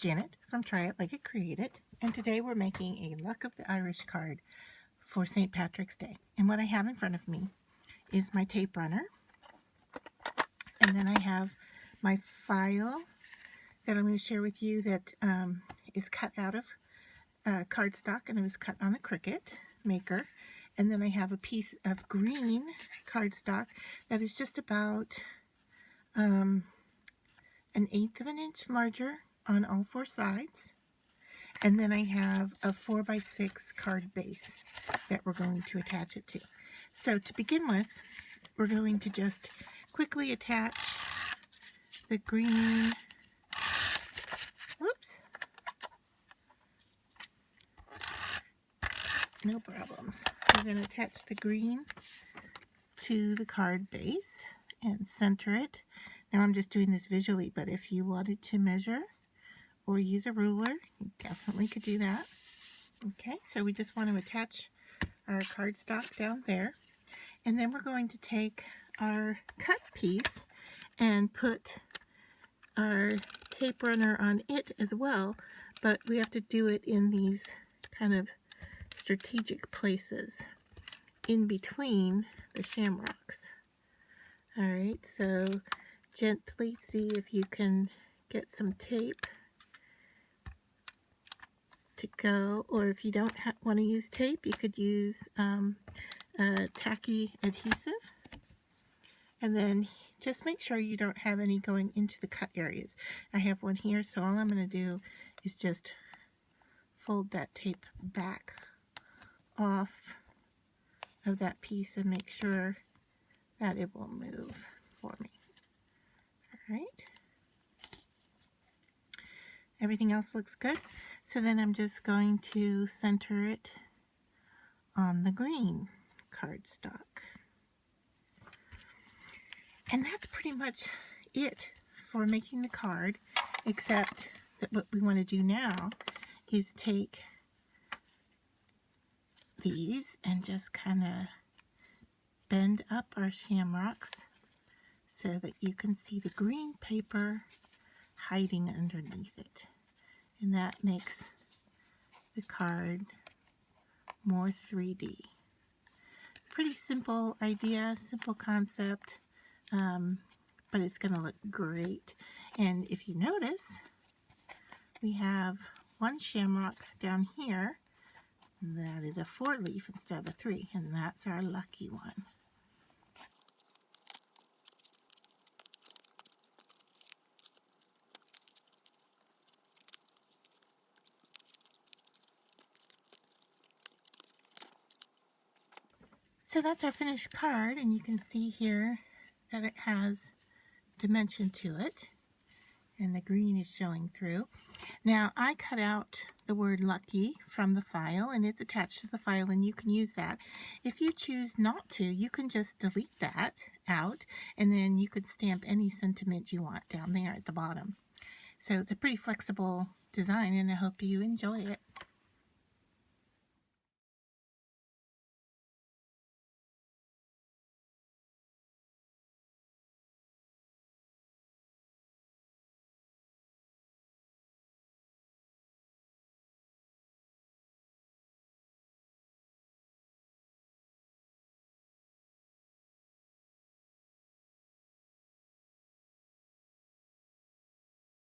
Janet from Try It Like It Created, and today we're making a Luck of the Irish card for St. Patrick's Day. And what I have in front of me is my tape runner, and then I have my file that I'm going to share with you that is cut out of cardstock, and it was cut on a Cricut maker. And then I have a piece of green cardstock that is just about an 1/8 of an inch larger on all four sides. And then I have a 4x6 card base that we're going to attach it to. So to begin with, we're going to just quickly attach the green, whoops, no problems. We're going to attach the green to the card base and center it. Now I'm just doing this visually, but if you wanted to measure or use a ruler, you definitely could do that. Okay, so we just want to attach our cardstock down there, and then we're going to take our cut piece and put our tape runner on it as well, but we have to do it in these kind of strategic places in between the shamrocks. All right, so gently see if you can get some tape to go, or if you don't want to use tape, you could use tacky adhesive. And then just make sure you don't have any going into the cut areas. I have one here, so all I'm going to do is just fold that tape back off of that piece and make sure that it will move for me. All right. Everything else looks good. So then I'm just going to center it on the green cardstock. And that's pretty much it for making the card, except that what we want to do now is take these and just kind of bend up our shamrocks so that you can see the green paper hiding underneath it. And that makes the card more 3D. Pretty simple idea, simple concept, but it's going to look great. And if you notice, we have one shamrock down here that is a 4-leaf instead of a 3, and that's our lucky one. So that's our finished card, and you can see here that it has dimension to it, and the green is showing through. Now I cut out the word lucky from the file, and it's attached to the file, and you can use that. If you choose not to, you can just delete that out, and then you could stamp any sentiment you want down there at the bottom. So it's a pretty flexible design, and I hope you enjoy it.